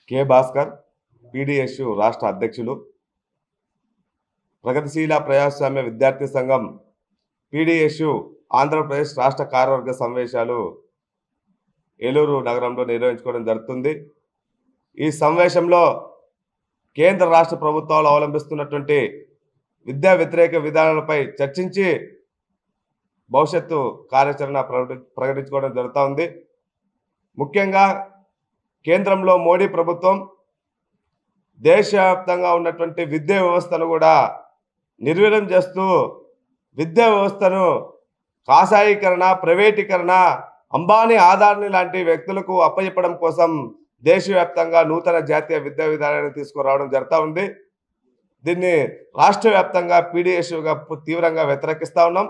K Bhaskar PDS రాష్ట్ర అధ్యక్షులు, ప్రగతిశీల ప్రజాస్వామ్య విద్యార్థి సంఘం పీడీఎస్ ఆంధ్రప్రదేశ్ రాష్ట్ర కార్యవర్గ సమావేశాలు ఏలూరు నగరంలో నిర్వహించుకోవడం జరుగుతుంది. ఈ సమావేశంలో కేంద్ర రాష్ట్ర ప్రభుత్వాలు అవలంబిస్తున్నటువంటి విద్యా వ్యతిరేక విధానాలపై చర్చించి భవిష్యత్తు కార్యాచరణ ప్రకటించుకోవడం జరుగుతూ ఉంది. ముఖ్యంగా కేంద్రంలో మోడీ ప్రభుత్వం దేశవ్యాప్తంగా ఉన్నటువంటి విద్యా వ్యవస్థను కూడా నిర్వీర్యం చేస్తూ విద్యా వ్యవస్థను కాషాయీకరణ, ప్రైవేటీకరణ, అంబానీ, ఆదాని లాంటి వ్యక్తులకు అప్పచెప్పడం కోసం దేశవ్యాప్తంగా నూతన జాతీయ విద్యా విధానాన్ని తీసుకురావడం జరుగుతూ ఉంది. దీన్ని రాష్ట్ర వ్యాప్తంగా పీడీఎస్గా తీవ్రంగా వ్యతిరేకిస్తూ ఉన్నాం.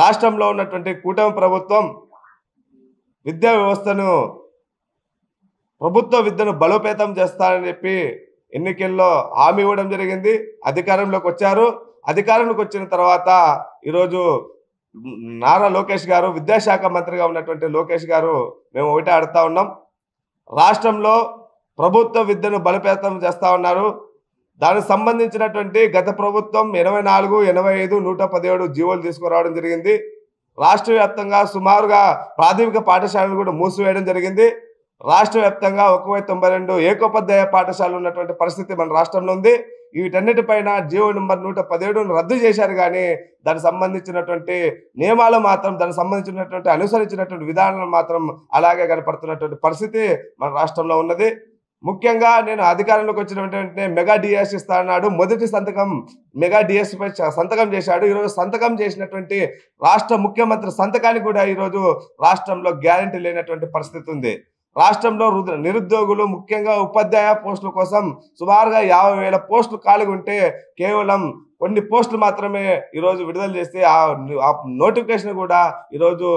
రాష్ట్రంలో ఉన్నటువంటి కూటమి ప్రభుత్వం విద్యా వ్యవస్థను, ప్రభుత్వ విద్యను బలోపేతం చేస్తారని చెప్పి ఎన్నికల్లో హామీ ఇవ్వడం జరిగింది. అధికారంలోకి వచ్చారు. అధికారంలోకి వచ్చిన తర్వాత ఈరోజు నారా లోకేష్ గారు, విద్యాశాఖ మంత్రిగా ఉన్నటువంటి లోకేష్ గారు, మేము ఒకటే అడుగుతా ఉన్నాం, రాష్ట్రంలో ప్రభుత్వ విద్యను బలోపేతం చేస్తూ ఉన్నారు. దానికి సంబంధించినటువంటి గత ప్రభుత్వం 84, 85, 117 జీవోలు తీసుకురావడం జరిగింది. రాష్ట్ర వ్యాప్తంగా సుమారుగా ప్రాథమిక పాఠశాలలు కూడా మూసివేయడం జరిగింది. రాష్ట్ర వ్యాప్తంగా 192 ఏకోపాధ్యాయ పాఠశాలలు ఉన్నటువంటి పరిస్థితి మన రాష్ట్రంలో ఉంది. వీటన్నిటిపైన జీవో నెంబర్ 117ను రద్దు చేశారు. కానీ దానికి సంబంధించినటువంటి నియమాలు మాత్రం, దానికి సంబంధించినటువంటి అనుసరించినటువంటి విధానాలు మాత్రం అలాగే కనపడుతున్నటువంటి పరిస్థితి మన రాష్ట్రంలో ఉన్నది. ముఖ్యంగా నేను అధికారంలోకి వచ్చినటువంటి మెగా డిఎస్ ఇస్తా అన్నాడు. మొదటి సంతకం మెగా డిఎస్ పై సంతకం చేశాడు. ఈరోజు సంతకం చేసినటువంటి రాష్ట్ర ముఖ్యమంత్రి సంతకానికి కూడా ఈరోజు రాష్ట్రంలో గ్యారంటీ లేనటువంటి పరిస్థితి ఉంది. రాష్ట్రంలో నిరుద్యోగులు, ముఖ్యంగా ఉపాధ్యాయ పోస్టుల కోసం సుమారుగా 50,000 పోస్టులు ఖాళీగా ఉంటే కేవలం కొన్ని పోస్టులు మాత్రమే ఈరోజు విడుదల చేస్తే ఆ నోటిఫికేషన్ కూడా ఈరోజు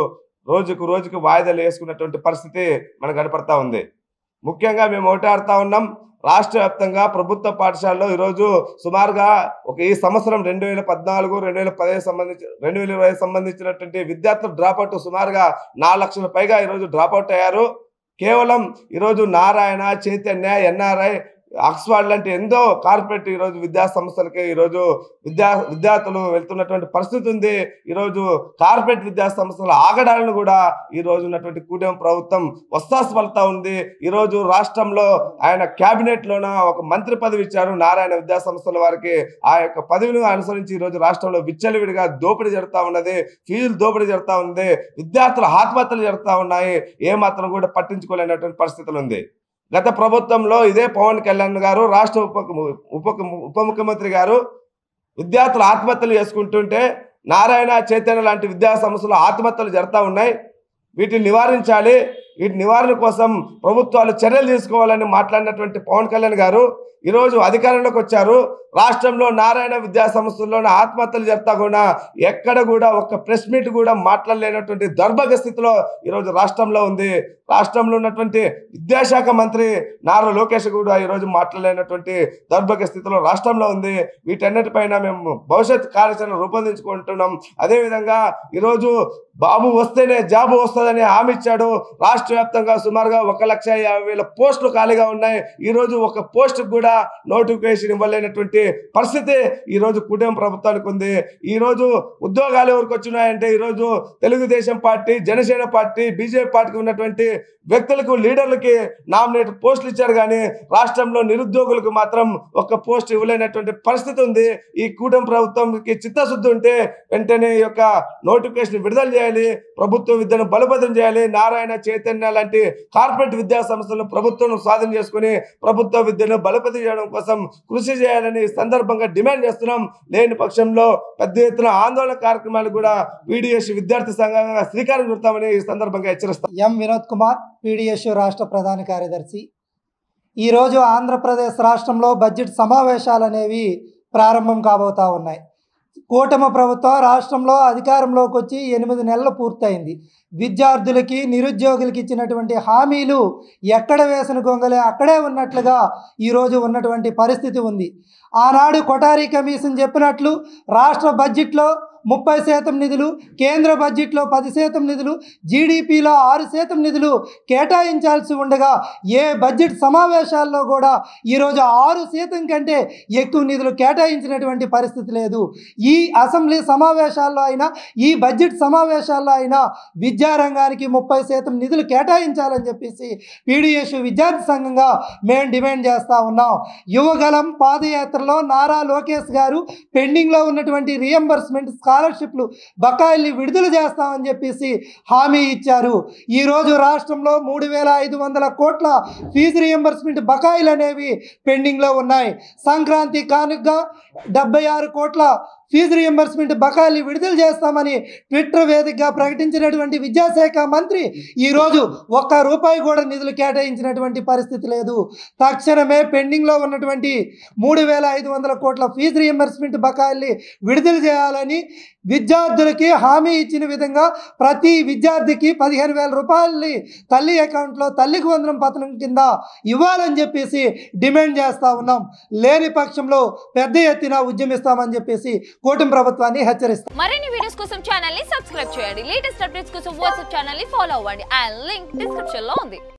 రోజుకు వాయిదాలు వేసుకున్నటువంటి పరిస్థితి మనకు కనపడతా ఉంది. ముఖ్యంగా మేము ఒకటి ఆడుతూ ఉన్నాం, రాష్ట్ర వ్యాప్తంగా ప్రభుత్వ పాఠశాలలో ఈరోజు సుమారుగా ఈ సంవత్సరం 2014, 2020 సంబంధించినటువంటి విద్యార్థులు డ్రాప్అవుట్ సుమారుగా 4 లక్షల పైగా ఈరోజు డ్రాప్అవుట్ అయ్యారు. కేవలం ఈరోజు నారాయణ, చైతన్య, ఎన్ఆర్ఐ, ఆక్స్ఫర్డ్ లాంటి ఎంతో కార్పొరేట్ ఈరోజు విద్యా సంస్థలకి ఈరోజు విద్యార్థులు వెళ్తున్నటువంటి పరిస్థితి ఉంది. ఈరోజు కార్పొరేట్ విద్యా సంస్థల ఆగడాలను కూడా ఈరోజు ఉన్నటువంటి కూటమి ప్రభుత్వం వస్తాసు పలుతా ఉంది. ఈరోజు రాష్ట్రంలో ఆయన క్యాబినెట్లోన ఒక మంత్రి పదవి ఇచ్చారు నారాయణ విద్యా సంస్థల వారికి. ఆ యొక్క పదవిని అనుసరించి ఈరోజు రాష్ట్రంలో విచ్చలవిడిగా దోపిడీ జరుగుతూ ఉన్నది, ఫీజులు దోపిడీ జరుగుతూ ఉంది, విద్యార్థుల ఆత్మహత్యలు జరుగుతూ ఉన్నాయి. ఏమాత్రం కూడా పట్టించుకోలేనటువంటి పరిస్థితులు ఉంది. గత ప్రభుత్వంలో ఇదే పవన్ కళ్యాణ్ గారు, రాష్ట్ర ఉప ముఖ్యమంత్రి గారు విద్యార్థులు ఆత్మహత్యలు చేసుకుంటుంటే నారాయణ, చైతన్య లాంటి విద్యా సంస్థలు ఆత్మహత్యలు జరుగుతూ ఉన్నాయి. వీటిని నివారించాలి, వీటి నివారణ కోసం ప్రభుత్వాలు చర్యలు తీసుకోవాలని మాట్లాడినటువంటి పవన్ కళ్యాణ్ గారు ఈరోజు అధికారంలోకి వచ్చారు. రాష్ట్రంలో నారాయణ విద్యా సంస్థల్లోనే ఆత్మహత్యలు జరుగుతా కూడా ఎక్కడ కూడా ఒక్క ప్రెస్ మీట్ కూడా మాట్లాడలేనటువంటి దౌర్భాగ్య స్థితిలో ఈరోజు రాష్ట్రంలో ఉంది. రాష్ట్రంలో ఉన్నటువంటి విద్యాశాఖ మంత్రి నారా లోకేష్ కూడా ఈరోజు మాట్లాడలేనటువంటి దౌర్భాగ్య స్థితిలో రాష్ట్రంలో ఉంది. వీటన్నిటిపైన మేము భవిష్యత్ కార్యాచరణ రూపొందించుకుంటున్నాం. అదేవిధంగా ఈరోజు బాబు వస్తేనే జాబు వస్తుందని హామీ ఇచ్చాడు. రాష్ట్ర వ్యాప్తంగా సుమారుగా 1,50,000 పోస్టులు ఖాళీగా ఉన్నాయి. ఈరోజు ఒక పోస్టుకు కూడా నోటిఫికేషన్ ఇవ్వలేనటువంటి పరిస్థితి ఈరోజు కూటమి ప్రభుత్వానికి ఉంది. ఈరోజు ఉద్యోగాలు ఎవరికి వచ్చినాయంటే ఈరోజు Telugu Desam party, Janasena party, BJP పార్టీకి ఉన్నటువంటి వ్యక్తులకు, లీడర్లకి నామినేట్ పోస్టులు ఇచ్చారు. కానీ రాష్ట్రంలో నిరుద్యోగులకు మాత్రం ఒక్క పోస్ట్ ఇవ్వలేనటువంటి పరిస్థితి ఉంది. ఈ కూటమి ప్రభుత్వంకి చిత్తశుద్ధి ఉంటే వెంటనే ఈ యొక్క నోటిఫికేషన్ విడుదల చేయాలి, ప్రభుత్వ విద్యను బలోపేతం చేయాలి. నారాయణ, చైతన్య లాంటి కార్పొరేట్ విద్యా సంస్థలను ప్రభుత్వం స్వాధీనం చేసుకుని ప్రభుత్వ విద్యను బలోపేతం చేయడం కోసం కృషి చేయాలని సందర్భంగా డిమాండ్ చేస్తున్నాం. లేని పక్షంలో పెద్ద ఎత్తున ఆందోళన కార్యక్రమాలు కూడా పీడీఎస్ విద్యార్థి సంఘంగా శ్రీకారం చుడతామని ఈ సందర్భంగా హెచ్చరిస్తాం. ఎం వినోద్ కుమార్, పీడీఎస్ రాష్ట్ర ప్రధాన కార్యదర్శి. ఈరోజు ఆంధ్రప్రదేశ్ రాష్ట్రంలో బడ్జెట్ సమావేశాలు అనేవి ప్రారంభం కాబోతా ఉన్నాయి. కూటమి ప్రభుత్వం రాష్ట్రంలో అధికారంలోకి వచ్చి 8 నెలలు పూర్తయింది. విద్యార్థులకి, నిరుద్యోగులకి ఇచ్చినటువంటి హామీలు ఎక్కడ వేసిన గొంగలే అక్కడే ఉన్నట్లుగా ఈరోజు ఉన్నటువంటి పరిస్థితి ఉంది. ఆనాడు కొఠారీ కమిషన్ చెప్పినట్లు రాష్ట్ర బడ్జెట్లో 30% నిధులు, కేంద్ర బడ్జెట్లో 10% నిధులు, జీడిపిలో 6% నిధులు కేటాయించాల్సి ఉండగా ఏ బడ్జెట్ సమావేశాల్లో కూడా ఈరోజు 6% కంటే ఎక్కువ నిధులు కేటాయించినటువంటి పరిస్థితి లేదు. ఈ అసెంబ్లీ సమావేశాల్లో అయినా, ఈ బడ్జెట్ సమావేశాల్లో అయినా విద్యారంగానికి 30% నిధులు కేటాయించాలని చెప్పేసి పీడీఎస్ విద్యార్థి సంఘంగా మేము డిమాండ్ చేస్తూ ఉన్నాం. యువగలం పాదయాత్రలో నారా లోకేష్ గారు పెండింగ్లో ఉన్నటువంటి రియంబర్స్మెంట్ స్కాలర్షిప్లు బకాయిల్ని విడుదల చేస్తామని చెప్పేసి హామీ ఇచ్చారు. ఈరోజు రాష్ట్రంలో 3,500 కోట్ల ఫీజు రియంబర్స్మెంట్ బకాయిలు అనేవి పెండింగ్లో ఉన్నాయి. సంక్రాంతి కానుకగా 76 కోట్ల ఫీజు రియంబర్స్మెంట్ బకాయిలు విడుదల చేస్తామని ట్విట్టర్ వేదికగా ప్రకటించినటువంటి విద్యాశాఖ మంత్రి ఈరోజు ₹1 కూడా నిధులు కేటాయించినటువంటి పరిస్థితి లేదు. తక్షణమే పెండింగ్లో ఉన్నటువంటి 3,500 కోట్ల ఫీజు రియంబర్స్మెంట్ బకాయిల్ని విడుదల చేయాలని, విద్యార్థులకి హామీ ఇచ్చిన విధంగా ప్రతి విద్యార్థికి 15,000 రూపాయలని తల్లి అకౌంట్లో తల్లికి వందనం పథకం కింద ఇవ్వాలని చెప్పేసి డిమాండ్ చేస్తూ ఉన్నాం. లేని పక్షంలో పెద్ద ఎత్తున ఉద్యమిస్తామని చెప్పేసి కూటమి ప్రభుత్వాన్ని హెచ్చరిస్తాం. మరిన్ని వీడియోస్ కోసం ఛానల్ ని సబ్స్క్రైబ్ చేయండి. లేటెస్ట్ అప్డేట్స్ కోసం వాట్సాప్ ఛానల్ ని ఫాలో అవ్వండి. ఆ లింక్ డిస్క్రిప్షన్ లో ఉంది.